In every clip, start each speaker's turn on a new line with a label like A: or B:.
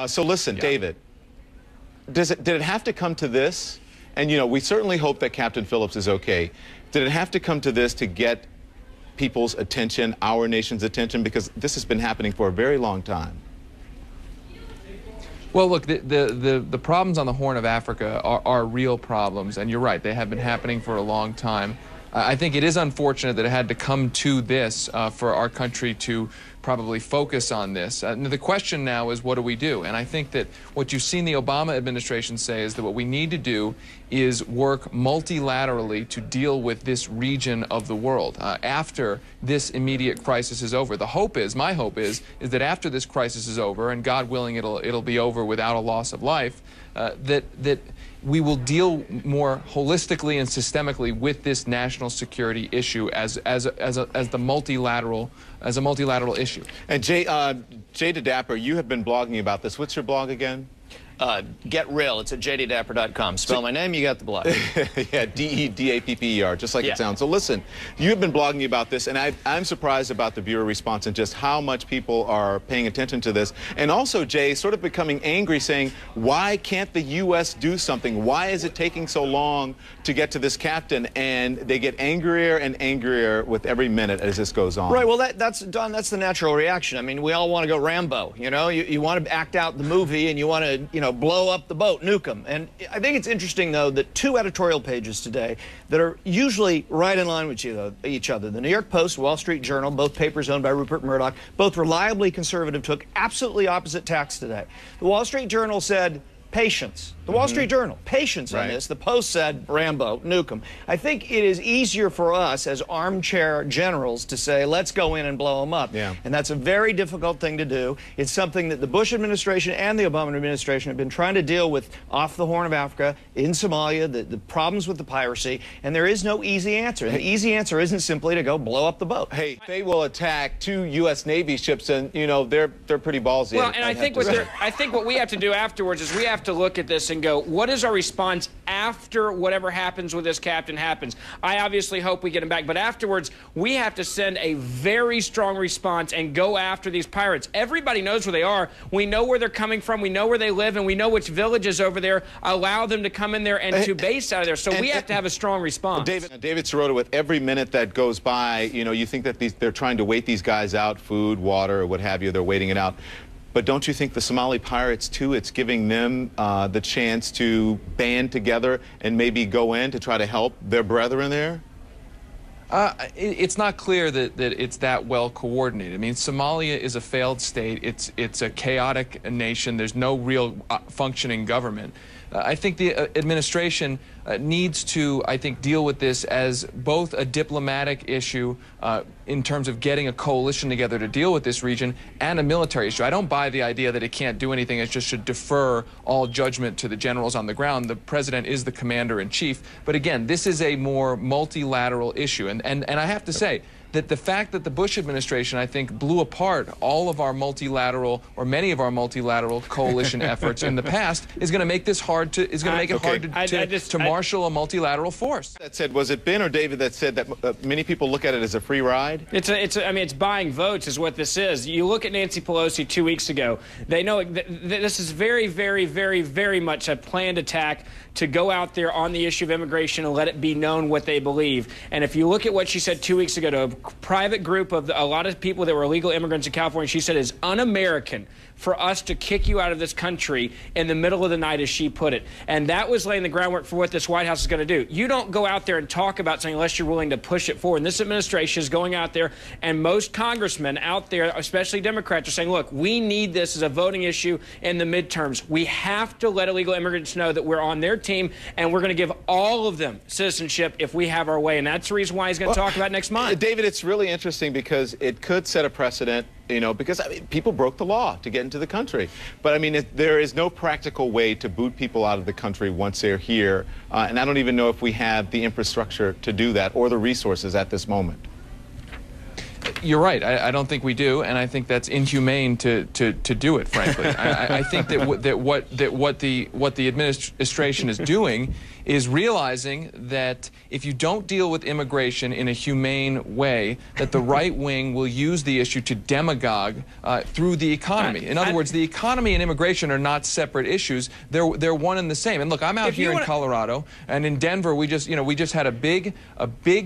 A: So listen, David, did it have to come to this? And, you know, we certainly hope that Captain Phillips is okay. Did it have to come to this to get people's attention, our nation's attention? Because this has been happening for a very long time.
B: Well, look, the problems on the Horn of Africa are real problems, and you're right, they have been happening for a long time. I think it is unfortunate that it had to come to this for our country to probably focus on this. The question now is, what do we do? And I think that what you've seen the Obama administration say is that what we need to do is work multilaterally to deal with this region of the world after this immediate crisis is over. The hope is, my hope is that after this crisis is over, and God willing it'll be over without a loss of life, that we will deal more holistically and systemically with this national security issue as a multilateral issue. And
A: Jay the Dapper, you have been blogging about this. What's your blog again?
C: Get real. It's at jdapper.com. Spell my name, you got the blog.
A: Yeah, D-E-D-A-P-P-E-R, just like it sounds. So listen, you've been blogging about this, and I'm surprised about the Bureau response and just how much people are paying attention to this. And also, Jay, sort of becoming angry, saying, why can't the U.S. do something? Why is it taking so long to get to this captain? And they get angrier and angrier with every minute as this goes on.
C: Right, well, that's the natural reaction. I mean, we all want to go Rambo, you know? You want to act out the movie, and you want to, you know, blow up the boat, nuke them. And I think it's interesting, though, that two editorial pages today that are usually right in line with each other. The New York Post, Wall Street Journal, both papers owned by Rupert Murdoch, both reliably conservative, took absolutely opposite tacks today. The Wall Street Journal said, patience. The Wall Street Journal, patience on this. The Post said, Rambo, nuke them. I think it is easier for us as armchair generals to say, let's go in and blow them up. Yeah. And that's a very difficult thing to do. It's something that the Bush administration and the Obama administration have been trying to deal with off the Horn of Africa, in Somalia, the problems with the piracy, and there is no easy answer. The easy answer isn't simply to go blow up the boat.
A: Hey, they will attack two U.S. Navy ships, and, you know, they're pretty ballsy.
D: Well, and I think what we have to do afterwards is we have to look at this and go, what is our response after whatever happens with this captain happens? I obviously hope we get him back, but afterwards we have to send a very strong response and go after these pirates. Everybody knows where they are. We know where they're coming from. We know where they live, and we know which villages over there allow them to come in there and to base out of there. So we have to have a strong response.
A: David Sirota, with every minute that goes by, you know, you think that they're trying to wait these guys out, food, water, or what have you. They're waiting it out. But don't you think the Somali pirates, too, it's giving them the chance to band together and maybe go in to try to help their brethren there?
B: It's not clear that it's that well coordinated. I mean, Somalia is a failed state. It's a chaotic nation. There's no real functioning government. I think the administration needs to, I think, deal with this as both a diplomatic issue in terms of getting a coalition together to deal with this region and a military issue. I don't buy the idea that it can't do anything. It just should defer all judgment to the generals on the ground. The president is the commander-in-chief. But again, this is a more multilateral issue. And I have to say that the fact that the Bush administration, I think, blew apart all of our multilateral, or many of our multilateral coalition efforts in the past is going to make this hard to, to marshal a multilateral force.
A: That said, was it Ben or David that said that many people look at it as a free ride?
D: I mean, it's buying votes is what this is. You look at Nancy Pelosi 2 weeks ago. They know this is very, very, very, very much a planned attack to go out there on the issue of immigration and let it be known what they believe. And if you look at what she said 2 weeks ago to a private group of a lot of people that were illegal immigrants in California, she said it's un-American for us to kick you out of this country in the middle of the night, as she put it. And that was laying the groundwork for what this White House is going to do. You don't go out there and talk about something unless you're willing to push it forward. And this administration is going out there, and most congressmen out there, especially Democrats, are saying, look, we need this as a voting issue in the midterms. We have to let illegal immigrants know that we're on their team, and we're going to give all of them citizenship if we have our way. And that's the reason why he's going to talk about next month.
A: David, it's really interesting because it could set a precedent, you know, because I mean, people broke the law to get into the country. But I mean, there is no practical way to boot people out of the country once they're here. And I don't even know if we have the infrastructure to do that or the resources at this moment.
B: You're right. I don't think we do, and I think that's inhumane to do it. Frankly, I think that what the administration is doing is realizing that if you don't deal with immigration in a humane way, that the right wing will use the issue to demagogue through the economy. In other words, the economy and immigration are not separate issues. They're one and the same. And look, I'm out here in Colorado, and in Denver, we just had a big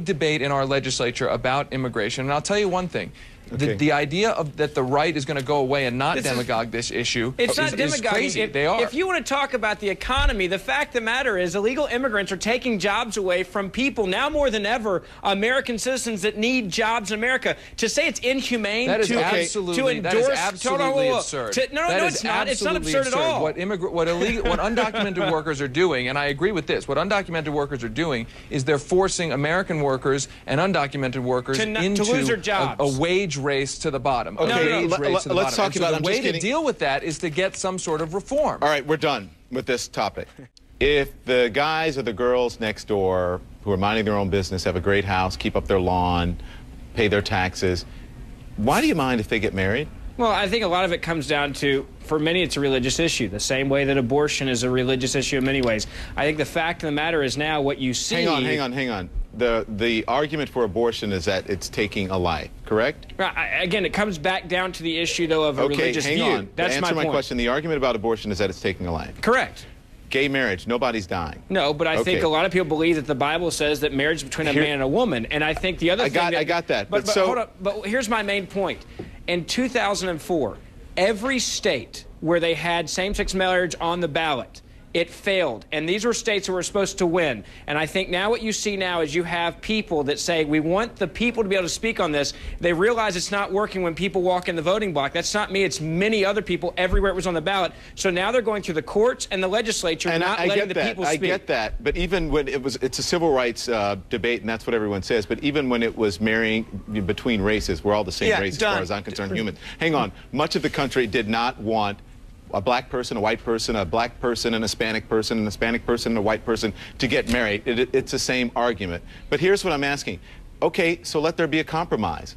B: debate in our legislature about immigration. And I'll tell you one thing. The idea that the right is going to go away and not demagogue this issue is crazy. They are.
D: If you want to talk about the economy, the fact of the matter is illegal immigrants are taking jobs away from people now more than ever, American citizens that need jobs in America. To say it's inhumane
B: to
D: endorse
B: absurd.
D: No, it's not. It's not absurd at all.
B: What undocumented workers are doing, and I agree with this, what undocumented workers are doing is they're forcing American workers and undocumented workers into
D: to lose their jobs.
B: A wage race to the bottom.
A: Okay, let's talk about.
B: The way to deal with that is to get some sort of reform.
A: All right, we're done with this topic. If the guys or the girls next door who are minding their own business have a great house, keep up their lawn, pay their taxes, why do you mind if they get married?
D: Well, I think a lot of it comes down to, for many, it's a religious issue, the same way that abortion is a religious issue in many ways. I think the fact of the matter is now what you see...
A: Hang on. The argument for abortion is that it's taking a life, correct?
D: Again, it comes back down to the issue, though, of a religious view.
A: Hang on.
D: That's
A: answer
D: my point.
A: question. The argument about abortion is that it's taking a life.
D: Correct.
A: Gay marriage, nobody's dying.
D: No, but I think a lot of people believe that the Bible says that marriage is between a man and a woman, and I think the other thing...
A: I got that.
D: But hold on. But here's my main point. In 2004, every state where they had same-sex marriage on the ballot, it failed. And these were states that were supposed to win. And I think now what you see now is you have people that say, we want the people to be able to speak on this. They realize it's not working when people walk in the voting block. That's not me. It's many other people everywhere it was on the ballot. So now they're going through the courts and the legislature and not letting the people speak.
A: I get that. But even when it's a civil rights debate, and that's what everyone says. But even when it was marrying between races, we're all the same race as far as I'm concerned, humans. Hang on. Much of the country did not want a black person, a white person, a black person, an Hispanic person, and a white person to get married. It's the same argument. But here's what I'm asking. Okay, so let there be a compromise.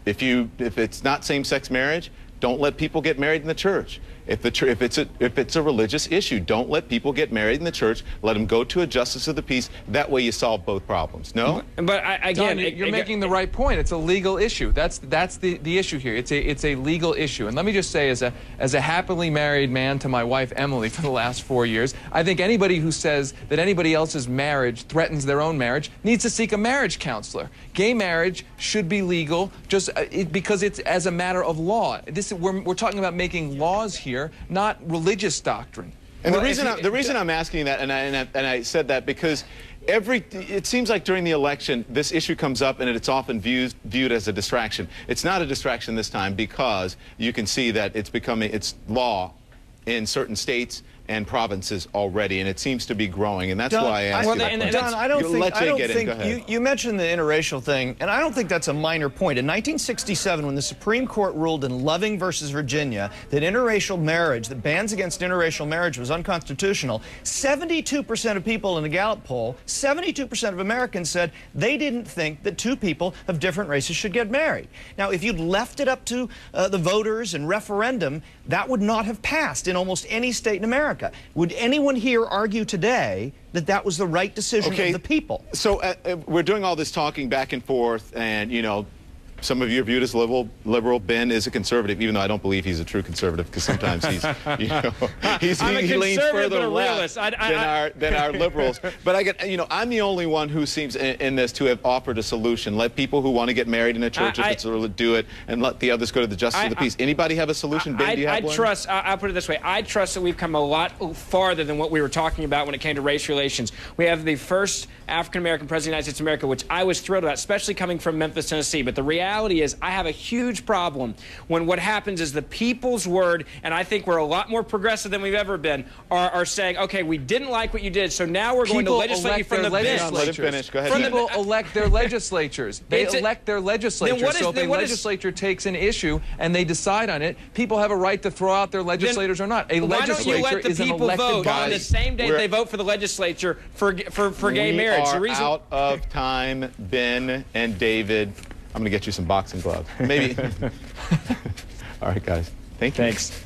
A: If it's not same-sex marriage, don't let people get married in the church. If it's a religious issue, don't let people get married in the church. Let them go to a justice of the peace. That way you solve both problems. No?
D: But again,
B: you're making the right point. It's a legal issue. That's the issue here. It's a legal issue. And let me just say, as a happily married man to my wife Emily for the last 4 years, I think anybody who says that anybody else's marriage threatens their own marriage needs to seek a marriage counselor. Gay marriage should be legal just because it's as a matter of law. We're talking about making laws here, not religious doctrine.
A: And the reason I'm asking that, and I said that because it seems like during the election this issue comes up and it's often viewed as a distraction. It's not a distraction this time because you can see that it's law in certain states and provinces already, and it seems to be growing, and that's why I asked you that question.
C: Don, I don't think you mentioned the interracial thing, and I don't think that's a minor point. In 1967, when the Supreme Court ruled in Loving versus Virginia that interracial marriage, that bans against interracial marriage was unconstitutional, 72% of people in the Gallup poll, 72% of Americans said they didn't think that two people of different races should get married. Now, if you'd left it up to the voters and referendum, that would not have passed in almost any state in America. Would anyone here argue today that that was the right decision of the people?
A: So we're doing all this talking back and forth, and, you know, some of you are viewed as liberal. Ben is a conservative, even though I don't believe he's a true conservative, because sometimes he's, you know, he leans further left than our liberals. But I'm the only one who seems in this to have offered a solution. Let people who want to get married in a church, if it's do it, and let the others go to the justice of the peace. Anybody have a solution? Ben, do you have one?
D: I'll put it this way. I trust that we've come a lot farther than what we were talking about when it came to race relations. We have the first African-American president of the United States of America, which I was thrilled about, especially coming from Memphis, Tennessee. But the reality is I have a huge problem when what happens is the people's word, and I think we're a lot more progressive than we've ever been, are saying, okay, we didn't like what you did, so now we're going to legislate you from the bench.
A: Let him finish. Go ahead.
B: People elect their legislatures. They elect their legislatures. So if a legislature takes an issue and they decide on it, people have a right to throw out their legislators or not. A legislature is an elected body.
D: Why don't you let the people vote on the same day they vote for the legislature for gay marriage?
A: We are out of time, Ben and David. I'm going to get you some boxing gloves. Maybe. All right, guys. Thank you.
D: Thanks.